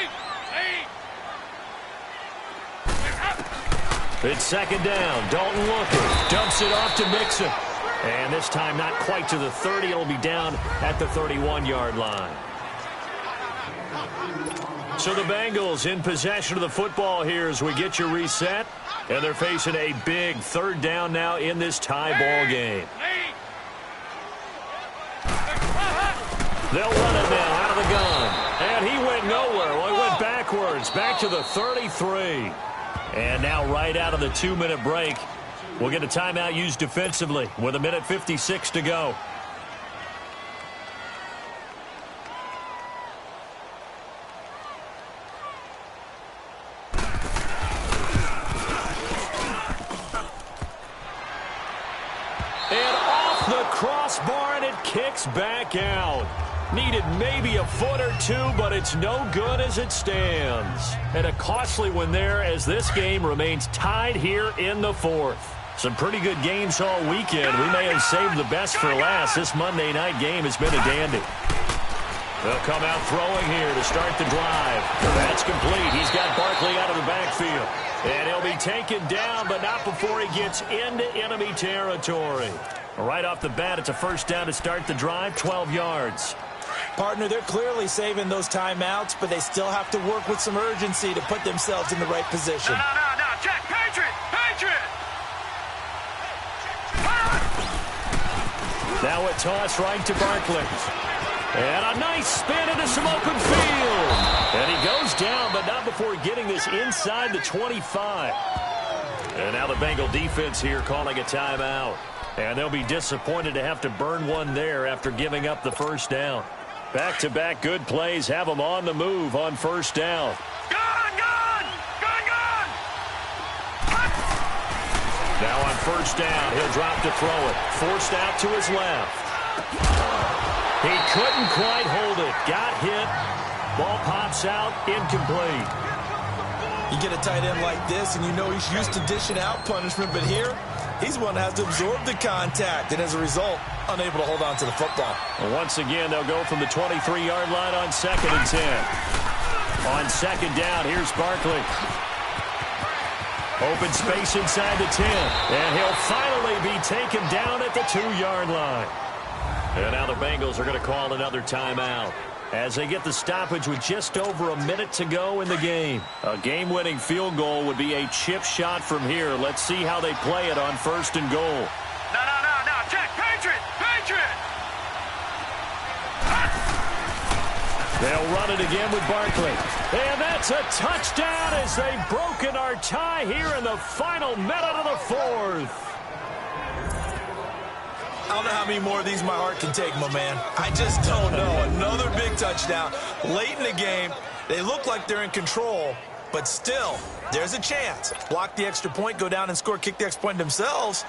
It's 2nd down. Dalton looking. Dumps it off to Mixon. And this time not quite to the 30. It'll be down at the 31-yard line. So the Bengals in possession of the football here as we get you reset. And they're facing a big 3rd down now in this tie ball game. They'll run it now out of the gun. And he went nowhere. Well, he went backwards. Back to the 33. And now right out of the 2-minute break, we'll get a timeout used defensively with 1:56 to go. crossbar, and it kicks back out. Needed maybe a foot or two, but it's no good as it stands. And a costly one there as this game remains tied here in the fourth. Some pretty good games all weekend. We may have saved the best for last. This Monday night game has been a dandy. They'll come out throwing here to start the drive. That's complete. He's got Barkley out of the backfield. And he'll be taken down, but not before he gets into enemy territory. Right off the bat, it's a first down to start the drive, 12 yards. Partner, they're clearly saving those timeouts, but they still have to work with some urgency to put themselves in the right position. No. Check. Patriot. Now a toss right to Barkley. And a nice spin into some open field. And he goes down, but not before getting this inside the 25. And now the Bengal defense here calling a timeout. And they'll be disappointed to have to burn one there after giving up the first down. Back-to-back good plays have them on the move on first down. Gun! Now on first down, he'll drop to throw it. Forced out to his left. He couldn't quite hold it. Got hit. Ball pops out. Incomplete. You get a tight end like this, and you know he's used to dishing out punishment, but here, he's one that has to absorb the contact, and as a result, unable to hold on to the football. And once again, they'll go from the 23-yard line on 2nd and 10. On second down, here's Barkley. Open space inside the 10. And he'll finally be taken down at the 2-yard line. And now the Bengals are going to call another timeout as they get the stoppage with just over a minute to go in the game. A game-winning field goal would be a chip shot from here. Let's see how they play it on 1st and goal. No. Check. Patriot. They'll run it again with Barkley. And that's a touchdown as they've broken our tie here in the final minute of the fourth. I don't know how many more of these my heart can take, my man. I just don't know. Another big touchdown late in the game. They look like they're in control, but still, there's a chance. Block the extra point, go down and score, kick the extra point themselves.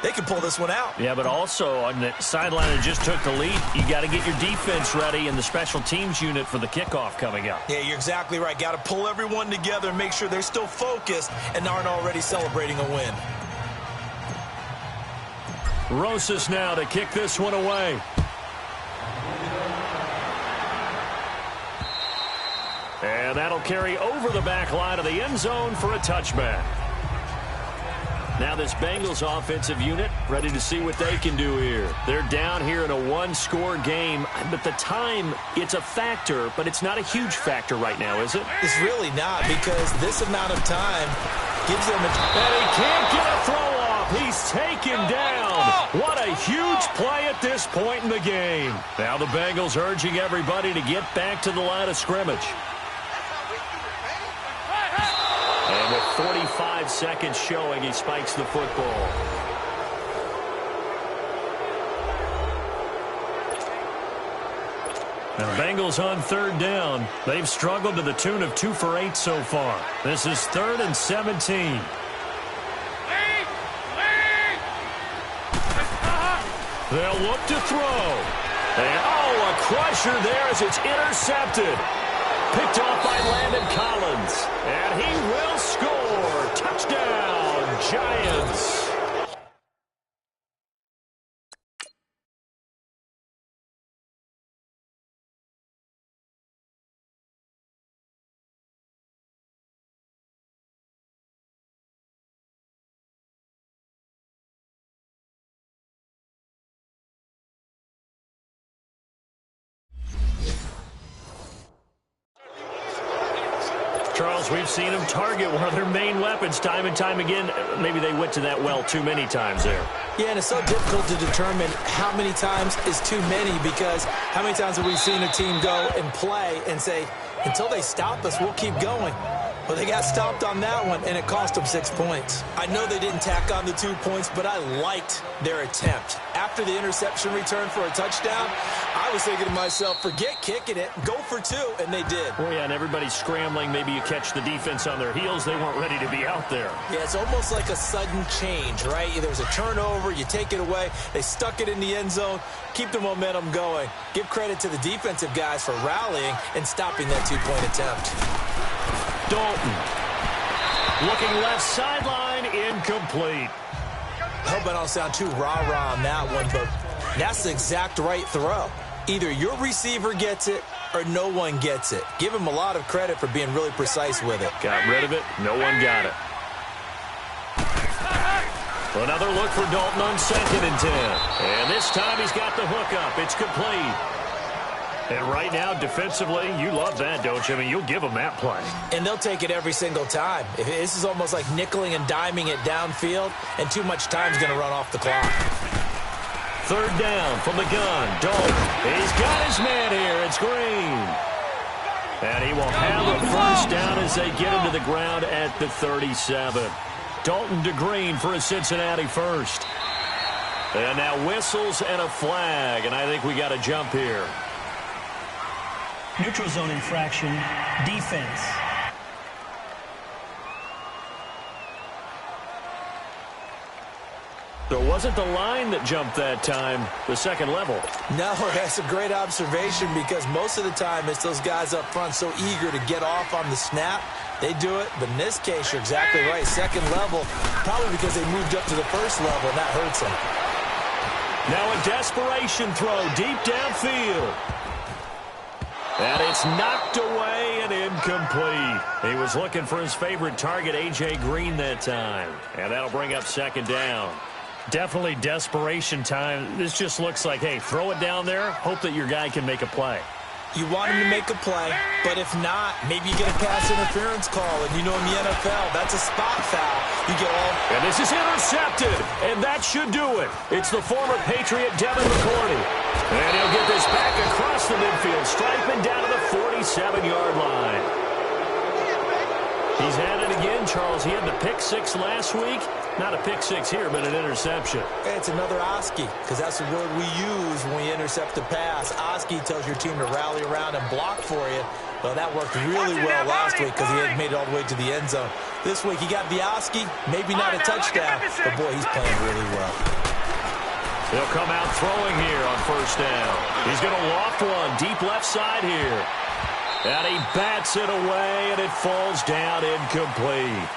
They can pull this one out. Yeah, but also on the sideline that just took the lead, you got to get your defense ready and the special teams unit for the kickoff coming up. Yeah, you're exactly right. Got to pull everyone together and make sure they're still focused and aren't already celebrating a win. Rosas now to kick this one away. And that'll carry over the back line of the end zone for a touchback. Now this Bengals offensive unit ready to see what they can do here. They're down here in a one-score game, but the time, it's a factor, but it's not a huge factor right now, is it? It's really not, because this amount of time gives them a... And he can't get a throw off. He's taken down. What a huge play at this point in the game. Now the Bengals urging everybody to get back to the line of scrimmage. And with 45 seconds showing, he spikes the football. Now Bengals on third down. They've struggled to the tune of 2 for 8 so far. This is 3rd and 17. They'll look to throw. And, a crusher there as it's intercepted. Picked off by Landon Collins. And he will score. Touchdown, Giants. Charles, we've seen them target one of their main weapons time and time again. Maybe they went to that well too many times there. Yeah, and it's so difficult to determine how many times is too many, because how many times have we seen a team go and play and say, until they stop us, we'll keep going. Well, they got stopped on that one, and it cost them 6 points. I know they didn't tack on the 2 points, but I liked their attempt. After the interception return for a touchdown, I was thinking to myself, forget kicking it, go for 2, and they did. Well, yeah, and everybody's scrambling. Maybe you catch the defense on their heels. They weren't ready to be out there. Yeah, it's almost like a sudden change, right? There's a turnover, you take it away, they stuck it in the end zone, keep the momentum going. Give credit to the defensive guys for rallying and stopping that 2-point attempt. Dalton. Looking left sideline, incomplete. I hope I don't sound too rah-rah on that one, but that's the exact right throw. Either your receiver gets it or no one gets it. Give him a lot of credit for being really precise with it. Got rid of it. No one got it. Another look for Dalton on 2nd and 10. And this time he's got the hook up. It's complete. And right now, defensively, you love that, don't you? I mean, you'll give them that play. And they'll take it every single time. This is almost like nickeling and diming it downfield, and too much time's going to run off the clock. 3rd down from the gun. Dalton. He's got his man here. It's Green. And he will have a 1st down as they get him to the ground at the 37. Dalton to Green for a Cincinnati 1st. And now whistles and a flag, and I think we got a jump here. Neutral zone infraction, defense. So it wasn't the line that jumped that time, the 2nd level. No, that's a great observation because most of the time it's those guys up front so eager to get off on the snap. They do it, but in this case, you're exactly right. 2nd level, probably because they moved up to the 1st level, and that hurts them. Now a desperation throw deep downfield. And it's knocked away and incomplete. He was looking for his favorite target, A.J. Green, that time. And that'll bring up 2nd down. Definitely desperation time. This just looks like, hey, throw it down there, hope that your guy can make a play. You want him to make a play, but if not, maybe you get a pass interference call. And you know in the NFL, that's a spot foul. You get all... And this is intercepted, and that should do it. It's the former Patriot, Devin McCourty. And he'll get this back across the midfield stripe and down to the 47-yard line. He's had it again, Charles. He had the pick 6 last week. Not a pick 6 here, but an interception. It's another Oski, because that's the word we use when we intercept the pass. Oski tells your team to rally around and block for you. Well, that worked really well last week because he had made it all the way to the end zone. This week he got the Oski, maybe not a touchdown, but boy, he's playing really well. He'll come out throwing here on 1st down. He's going to loft one deep left side here. And he bats it away, and it falls down incomplete.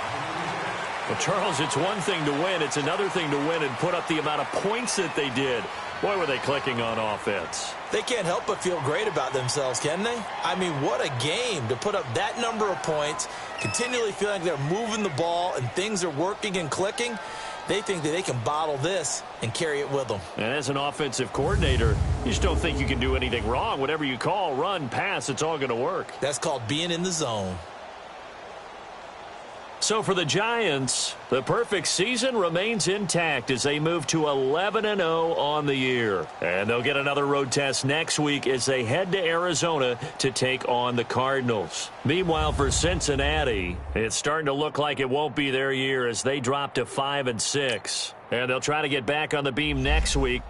Well, Charles, it's one thing to win. It's another thing to win and put up the amount of points that they did. Boy, were they clicking on offense. They can't help but feel great about themselves, can they? I mean, what a game to put up that number of points, continually feeling like they're moving the ball and things are working and clicking. They think that they can bottle this and carry it with them. And as an offensive coordinator, you just don't think you can do anything wrong. Whatever you call, run, pass, it's all going to work. That's called being in the zone. So for the Giants, the perfect season remains intact as they move to 11-0 on the year. And they'll get another road test next week as they head to Arizona to take on the Cardinals. Meanwhile, for Cincinnati, it's starting to look like it won't be their year as they drop to 5-6. And they'll try to get back on the beam next week